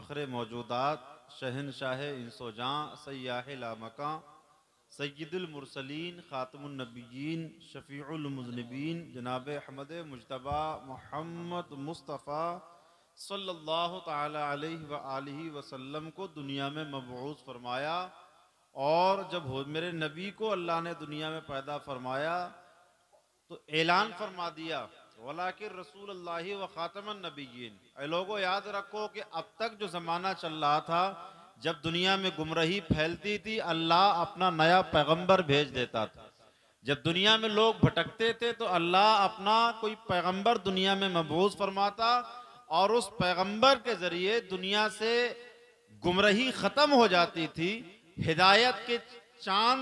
फ़ख्र मौजूदात शहनशाह इंसो जां सय्याह लामकां सय्यदुल मुरसलीन ख़ातमुन नबिय्यीन शफ़ीउल मुज़निबीन जनाब अहमद मुज्तबा मोहम्मद मुस्तफ़ा सल्लल्लाहु ताला अलैहि व आलिहि वसल्लम को दुनिया में मबऊस फरमाया। और जब मेरे नबी को अल्लाह ने दुनिया में पैदा फरमाया तो ऐलान फरमा दिया वलाकिन रसूल अल्लाह व ख़ातमन नबिय्यीन। ऐ लोगों, याद रखो कि अब तक जो ज़माना चल रहा था, जब दुनिया में गुमराही फैलती थी, अल्लाह अपना नया पैगंबर भेज देता था। जब दुनिया में लोग भटकते थे तो अल्लाह अपना कोई पैगंबर दुनिया में मबऊस फरमाता और उस पैगंबर के जरिए दुनिया से गुमराही खत्म हो जाती थी। हिदायत के चांद,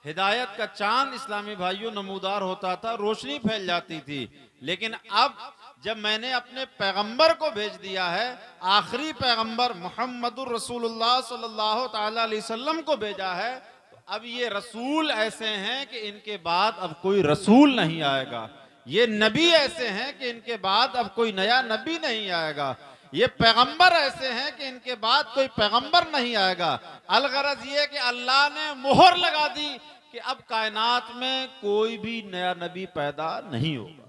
हिदायत का चांद इस्लामी भाइयों नमूदार होता था, रोशनी फैल जाती थी। लेकिन अब जब मैंने अपने पैगंबर को भेज दिया है, आखिरी पैगंबर मुहम्मदुर रसूलुल्लाह सल्लल्लाहु ताला अलैहि वसल्लम को भेजा है, तो अब ये रसूल ऐसे हैं कि इनके बाद अब कोई रसूल नहीं आएगा। ये नबी ऐसे हैं कि इनके बाद अब कोई नया नबी नहीं आएगा। ये पैगंबर ऐसे हैं कि इनके बाद कोई पैगंबर नहीं आएगा। अलगरज ये कि अल्लाह ने मोहर लगा दी कि अब कायनात में कोई भी नया नबी पैदा नहीं होगा।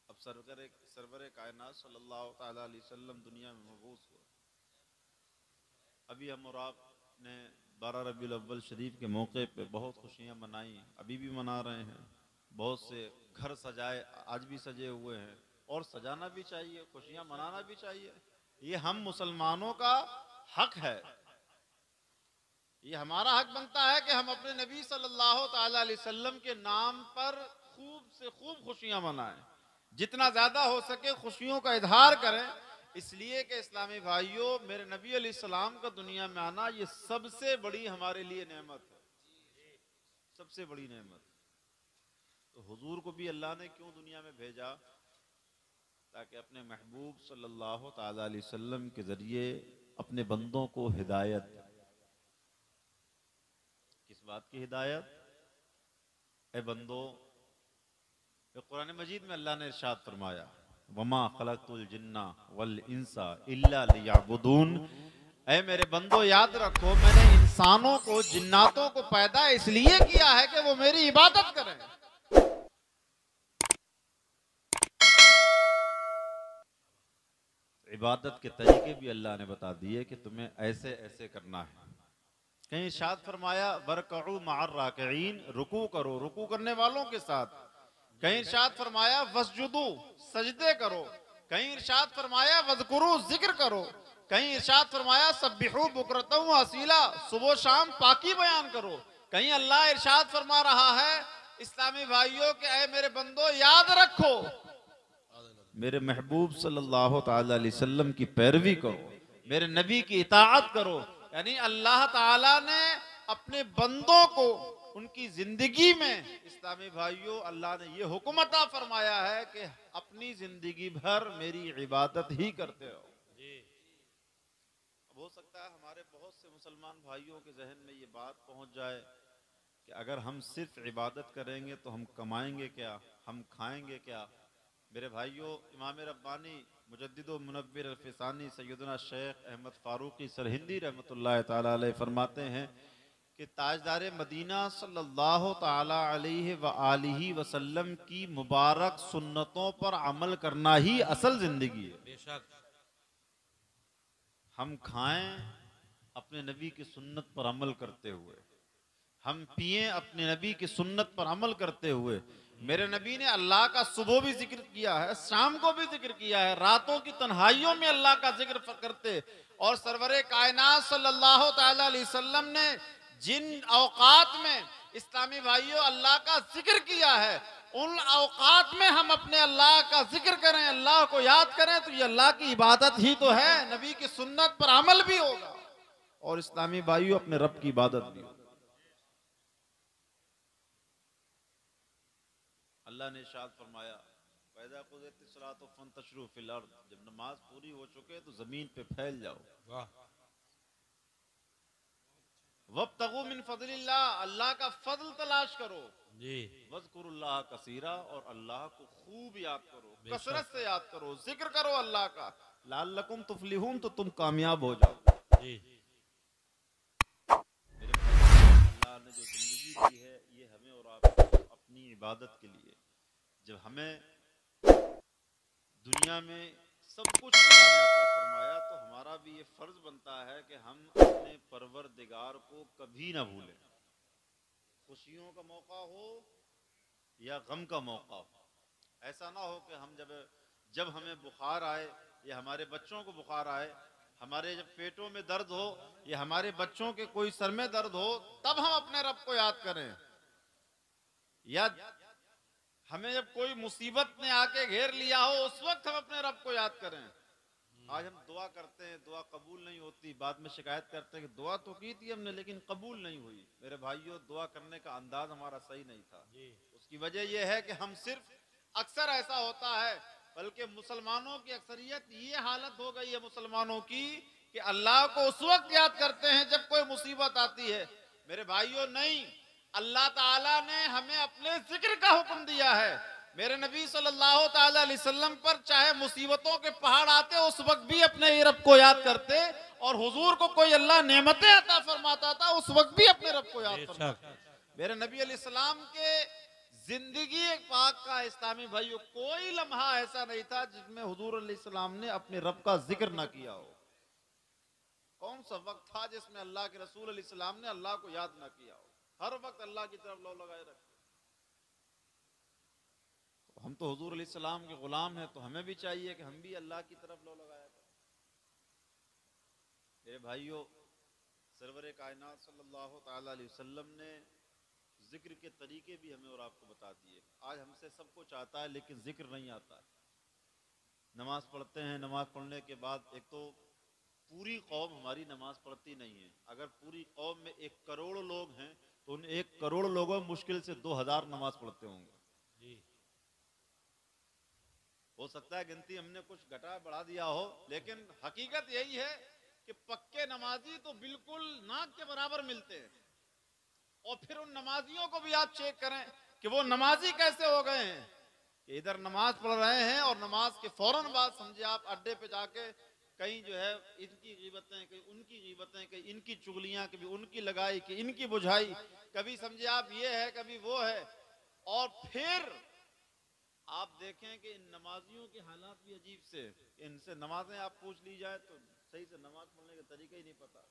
अब सरवर कायनात सल्लल्लाहु ताला अलैहि वसल्लम दुनिया में मबऊस हुआ। अभी हम और आपने 12 रबीउल अव्वल शरीफ के मौके पे बहुत खुशियां मनाई, अभी भी मना रहे हैं। बहुत से घर सजाए, आज भी सजे हुए हैं, और सजाना भी चाहिए, खुशियां मनाना भी चाहिए। ये हम मुसलमानों का हक है, ये हमारा हक बनता है कि हम अपने नबी सल्लल्लाहु ताला अलैहि वसल्लम के नाम पर खूब से खूब खुशियां मनाएं, जितना ज्यादा हो सके खुशियों का इजहार करें। इसलिए कि इस्लामी भाइयों, मेरे नबी अलैहिस्सलाम का दुनिया में आना ये सबसे बड़ी हमारे लिए नेमत है, सबसे बड़ी नेमत। तो हुजूर को भी अल्लाह ने क्यों दुनिया में भेजा? ताकि अपने महबूब सल्लल्लाहु ताला अलैहि वसल्लम के जरिए अपने बंदों को हिदायत। किस बात की हिदायत? ए बंदो, कुरान मजीद में अल्लाह ने इरशाद फरमाया, वमा खलक़तुल जिन्ना वल इंसा इल्ला लियअबुदून। ऐ मेरे बंदो, याद रखो, मैंने इंसानों को, जिन्नातों को पैदा इसलिए किया है कि वो मेरी इबादत करें। इबादत के तरीके भी अल्लाह ने बता दिए कि तुम्हें ऐसे ऐसे करना है। कहीं इरशाद फरमाया वरकऊ मअर राकिईन, रुकू करो रुकू करने वालों के साथ। कहीं इरशाद फरमाया वस्जुदू, सजदे करो। कहीं इरशाद फरमाया वज़कुरू, जिक्र करो। कहीं इरशाद फरमाया सब्बिहू बुकरतन व असीला, सुबह शाम पाकी बयान करो। कहीं अल्लाह इरशाद फरमा रहा है इस्लामी भाइयों के ऐ मेरे बंदो, याद रखो, मेरे महबूब सल्लल्लाहु ताला अलैहि वसल्लम की पैरवी करो, मेरे नबी की इताअत करो। यानी अल्लाह ताला ने अपने बंदों को उनकी जिंदगी में, इस्लामी भाइयों, अल्लाह ने ये हुक्म अता फरमाया है कि अपनी जिंदगी भर मेरी इबादत ही करते रहो। हो सकता है हमारे बहुत से मुसलमान भाइयों के जहन में ये बात पहुंच जाए कि अगर हम सिर्फ इबादत करेंगे तो हम कमाएंगे क्या, हम खाएंगे क्या? मेरे भाइयों, इमाम रब्बानी मुजद्दिद व मुनव्विर अल-फ़िसानी सैयदना शेख अहमद फ़ारूक़ी सरहिंदी रहमतुल्लाह ताला अलैह फरमाते हैं कि ताजदार मदीना सल्लल्लाहु ताला अलैहि व आलिहि वसल्लम की मुबारक सुन्नतों पर अमल करना ही असल जिंदगी है। बेशक हम खाएं अपने नबी की सुन्नत पर अमल करते हुए, हम पिए अपने नबी की सुन्नत पर अमल करते हुए। मेरे नबी ने अल्लाह का सुबह भी जिक्र किया है, शाम को भी जिक्र किया है, रातों की तन्हाइयों में अल्लाह का जिक्र करते। और सरवरे कायनात सल्लल्लाहु ताला अलैहि वसल्लम ने जिन औकात में इस्लामी भाइयों अल्लाह का जिक्र किया है, उन औकात में हम अपने अल्लाह का जिक्र करें, अल्लाह को याद करें, तो ये अल्लाह की इबादत ही तो है। नबी की सुन्नत पर अमल भी होगा और इस्लामी भाइयों अपने रब की इबादत भी होगी। अल्लाह ने इरशाद फरमाया पैदा कुदिरतिस सलातु फंतशरू फिल अर्द, जब नमाज पूरी हो चुके तो जमीन पे फैल जाओ। वब्तगू मिन फज़लिल्लाह, अल्लाह का फजल तलाश करो जी। वज़कुरुल्लाह कसीरा, और अल्लाह को खूब याद करो, कसरत से याद करो, जिक्र करो अल्लाह का। लाल्लकुम तुफलिहून, तो तुम कामयाब हो जाओ। जी मेरे भाई, अल्लाह ने जो जिंदगी दी है ये हमें और आपको अपनी इबादत के लिए। जब हमें दुनिया में सब कुछ अल्लाह ने अता फरमाया तो हमारा भी ये फर्ज बनता है कि हम अपने परवरदिगार को कभी ना भूलें। खुशियों का मौका हो या गम का मौका हो, ऐसा ना हो कि हम जब हमें बुखार आए या हमारे बच्चों को बुखार आए, हमारे जब पेटों में दर्द हो या हमारे बच्चों के कोई सर में दर्द हो, तब हम अपने रब को याद करें। या हमें जब कोई मुसीबत ने आके घेर लिया हो उस वक्त हम अपने रब को याद करें। आज हम दुआ करते हैं, दुआ कबूल नहीं होती, बाद में शिकायत करते हैं कि दुआ तो की थी हमने लेकिन कबूल नहीं हुई। मेरे भाइयों, दुआ करने का अंदाज हमारा सही नहीं था। उसकी वजह यह है कि हम सिर्फ, अक्सर ऐसा होता है, बल्कि मुसलमानों की अक्सरियत ये हालत हो गई है मुसलमानों की कि अल्लाह को उस वक्त याद करते हैं जब कोई मुसीबत आती है। मेरे भाइयों, नहीं, अल्लाह ताला ने हमें अपने जिक्र का हुक्म दिया है। मेरे नबी सल्लल्लाहु ताला अलैहि वसल्लम पर चाहे मुसीबतों के पहाड़ आते उस वक्त भी अपने रब को याद करते, और हुजूर को कोई अल्लाह नेमतें अता फरमाता था उस वक्त भी अपने रब को याद फरमाते। मेरे नबी अलैहिस्सलाम के जिंदगी पाक का, इस्लामी भाइयों, कोई लम्हा ऐसा नहीं था जिसमें हुजूर अलैहिस्सलाम ने अपने रब का जिक्र ना किया हो। कौन सा वक्त था जिसमें अल्लाह के रसूल अलैहिस्सलाम ने अल्लाह को याद ना किया हो? हर वक्त अल्लाह की तरफ लो लगाए रखते। हम तो हुजूर अलैहिस्सलाम के गुलाम हैं, तो हमें भी चाहिए कि हम भी अल्लाह की तरफ लो लगाया करें। मेरे भाइयों, सरवर कायनात सल्लल्लाहु ताला अलैहि वसल्लम ने जिक्र के तरीके भी हमें और आपको बता दिए। आज हमसे सब कुछ आता है लेकिन जिक्र नहीं आता है। नमाज पढ़ते हैं, नमाज पढ़ने के बाद एक तो पूरी कौम हमारी नमाज पढ़ती नहीं है। अगर पूरी कौम में 1 करोड़ लोग हैं तो उन 1 करोड़ लोगों में मुश्किल से 2000 नमाज पढ़ते होंगे। हो सकता है गिनती हमने कुछ घटा बढ़ा दिया हो, लेकिन हकीकत यही है कि पक्के नमाजी तो बिल्कुल नाक के बराबर मिलते हैं। और फिर उन नमाजियों को भी आप चेक करें कि वो नमाजी कैसे हो गए हैं कि इधर नमाज पढ़ रहे हैं और नमाज के फौरन बाद समझे आप अड्डे पे जाके कहीं जो है इनकी गीबतें, कहीं उनकी गीबतें, कहीं इनकी चुगलियां, कभी उनकी लगाई कि इनकी बुझाई, कभी समझे आप ये है कभी वो है। और फिर आप देखें कि इन नमाजियों के हालात भी अजीब से, इनसे नमाजें आप पूछ ली जाए तो सही से नमाज पढ़ने का तरीका ही नहीं पता।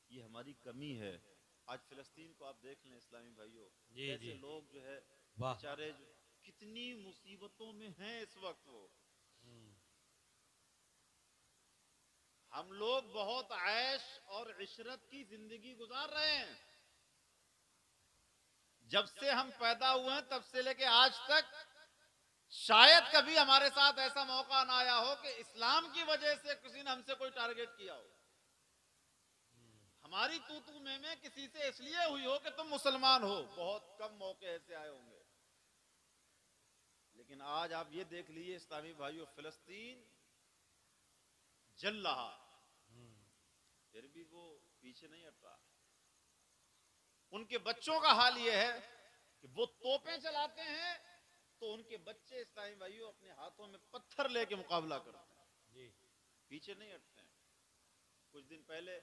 ये हमारी कमी है। आज फिलिस्तीन को आप देख लें इस्लामी भाइयों, कैसे लोग जो है बेचारे कितनी मुसीबतों में हैं इस वक्त। वो हम लोग बहुत ऐश और इशरत की जिंदगी गुजार रहे हैं। जब से हम पैदा हुए हैं तब से लेके आज तक शायद कभी हमारे साथ ऐसा मौका ना आया हो कि इस्लाम की वजह से किसी ने हमसे कोई टारगेट किया हो। हमारी तू तू में किसी से इसलिए हुई हो कि तुम मुसलमान हो। बहुत कम मौके ऐसे आए होंगे। लेकिन आज आप ये देख लीजिए इस्लामी भाइयों, फिलिस्तीन जल रहा, फिर भी वो पीछे नहीं हट रहा। उनके बच्चों का हाल ये है कि वो तोपें चलाते हैं तो उनके बच्चे इस्लामी भाइयों अपने हाथों में पत्थर लेके मुकाबला करते हैं, पीछे नहीं हटते हैं। कुछ दिन पहले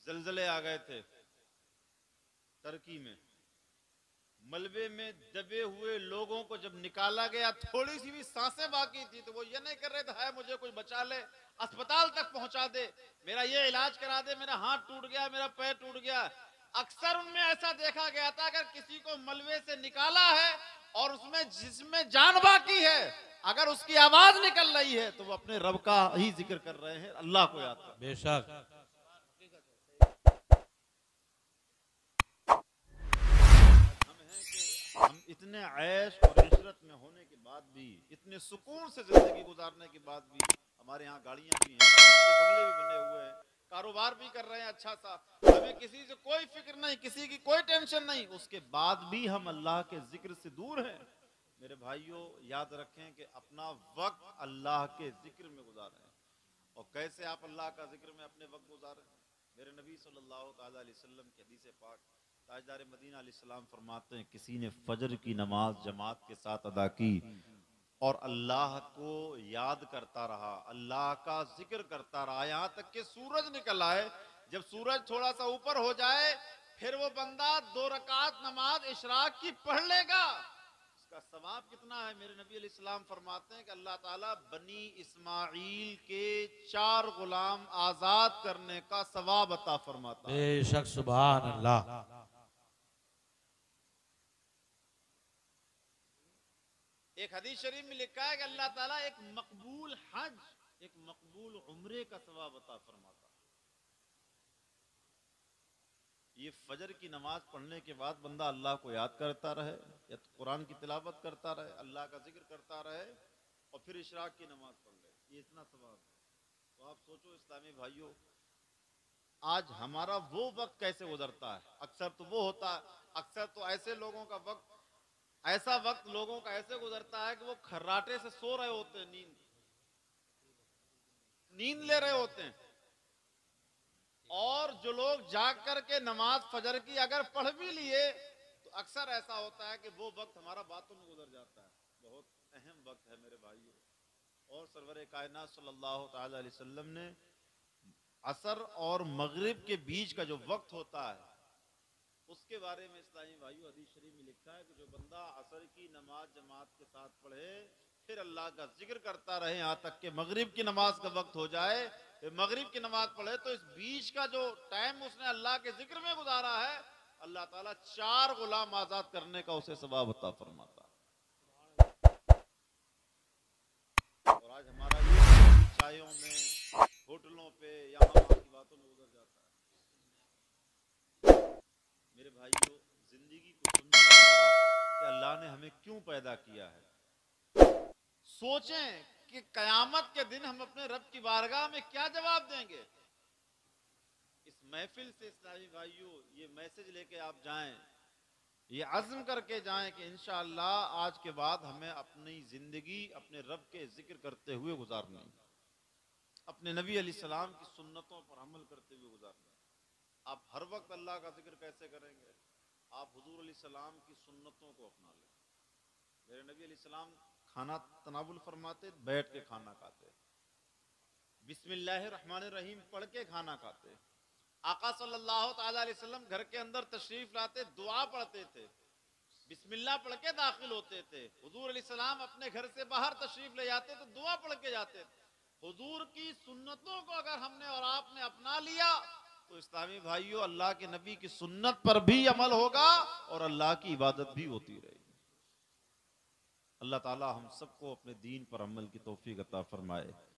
जलजले आ गए थे टर्की में। मलबे में दबे हुए लोगों को जब निकाला गया, थोड़ी सी भी सांसें बाकी थी तो वो ये नहीं कर रहे थे हाय मुझे कोई बचा ले, अस्पताल तक पहुंचा दे, मेरा ये इलाज करा दे, मेरा हाथ टूट गया, मेरा पैर टूट गया। अक्सर उनमें ऐसा देखा गया था अगर किसी को मलबे से निकाला है और उसमें जिसमें जान बाकी है, अगर उसकी आवाज निकल रही है तो वो अपने रब का ही जिक्र कर रहे हैं, अल्लाह को याद कर। बेशक हम इतने ऐश और इशरत में होने के बाद भी, इतने सुकून से जिंदगी गुजारने के बाद भी, हमारे यहाँ गाड़ियां भी हैं, अच्छे बंगले भी बने हुए हैं, कारोबार भी कर रहे हैं अच्छा सा, हमें किसी से कोई फिक्र नहीं, किसी की कोई टेंशन नहीं, उसके बाद भी हम अल्लाह के जिक्र से दूर हैं। मेरे भाइयों, याद रखें कि अपना वक्त अल्लाह के जिक्र में गुजारें। और कैसे आप अल्लाह का जिक्र में अपने वक्त गुजारें? मेरे नबी सल्लल्लाहु अलैहि वसल्लम की हदीस पाक, ताजदार मदीना अलैहिस्सलाम फरमाते हैं, किसी ने फजर की नमाज जमात के साथ अदा की और अल्लाह को याद करता रहा, अल्लाह का जिक्र करता रहा, यहां तक कि सूरज निकल आए। जब सूरज थोड़ा सा ऊपर हो जाए फिर वो बंदा 2 रकात नमाज इशराक की पढ़ लेगा। इसका सवाब कितना है? मेरे नबी अलैहिस्सलाम फरमाते हैं कि अल्लाह ताला बनी इस्माइल के 4 गुलाम आजाद करने का सवाब अता फरमाता है। बेशक, सुभान अल्लाह। एक हदीस शरीफ में लिखा है कि अल्लाह ताला एक मकबूल हज, एक मकबूल उम्रे का सवाब अता फरमाता है। ये फजर की नमाज पढ़ने के बाद बंदा अल्लाह को याद करता रहे या तो कुरान की तिलावत करता रहे, अल्लाह का जिक्र करता रहे और फिर इशराक की नमाज पढ़ ले, ये इतना सवाब है। तो आप सोचो इस्लामी भाइयों, आज हमारा वो वक्त कैसे गुजरता है। अक्सर तो वो होता है, अक्सर तो ऐसे लोगों का वक्त, ऐसा वक्त लोगों का ऐसे गुजरता है कि वो खर्राटे से सो रहे होते हैं, नींद ले रहे होते हैं। और जो लोग जाग करके नमाज फजर की अगर पढ़ भी लिए तो अक्सर ऐसा होता है कि वो वक्त हमारा बातों में गुजर जाता है। बहुत अहम वक्त है मेरे भाइयों। और सरवर कायनात सल्लल्लाहु ताला अलैहि वसल्लम ने असर और मगरिब के बीच का जो वक्त होता है उसके बारे में इस्लामी भाइयों हदीस शरीफ में लिखा है कि जो बंदा असर की नमाज जमात के साथ पढ़े फिर अल्लाह का जिक्र करता रहे यहाँ तक कि मगरिब की नमाज का वक्त हो जाए, मगरिब की नमाज पढ़े, तो इस बीच का जो टाइम उसने अल्लाह के जिक्र में गुजारा है अल्लाह ताला 4 गुलाम आजाद करने का उसे सवाब अता फरमाता है। और आज हमारा चायों में, होटलों पे, यहाँ की बातों में गुजर जाता है। मेरे भाइयों, जिंदगी को सुनते कि अल्लाह ने हमें क्यों पैदा किया है। सोचें कि कयामत के दिन हम अपने रब की बारगाह में क्या जवाब देंगे। इस महफिल से इस्लामी भाइयों ये मैसेज लेके आप जाएं, ये अज़्म करके जाएं कि इंशाअल्लाह आज के बाद हमें अपनी जिंदगी अपने रब के जिक्र करते हुए गुजारनी, अपने नबी अलैहिस्सलाम की सुन्नतों पर अमल करते हुए गुजारनी। आप हर वक्त अल्लाह का जिक्र कैसे करेंगे? आप हुजूर अलैहिस्सलाम की सुन्नतों को अपना लें। मेरे नबी अलैहिस्सलाम खाना तनावुल फरमाते, बैठ के खाना खाते, बिस्मिल्लाहिर्रहमानिर्रहीम पढ़ के खाना खाते। आका सल्लल्लाहु ताला अलैहि वसल्लम घर के अंदर तशरीफ लाते, दुआ पढ़ते थे, बिस्मिल्लाह पढ़ के दाखिल होते थे। हुजूर अलैहिस्सलाम अपने घर से बाहर तशरीफ ले जाते तो दुआ पढ़ के जाते। हुजूर की सुन्नतों को अगर हमने और आपने अपना लिया तो इस्लामी भाइयों अल्लाह के नबी की सुन्नत पर भी अमल होगा और अल्लाह की इबादत भी होती रहेगी। अल्लाह ताला हम सबको अपने दीन पर अमल की तौफीक अता फरमाए।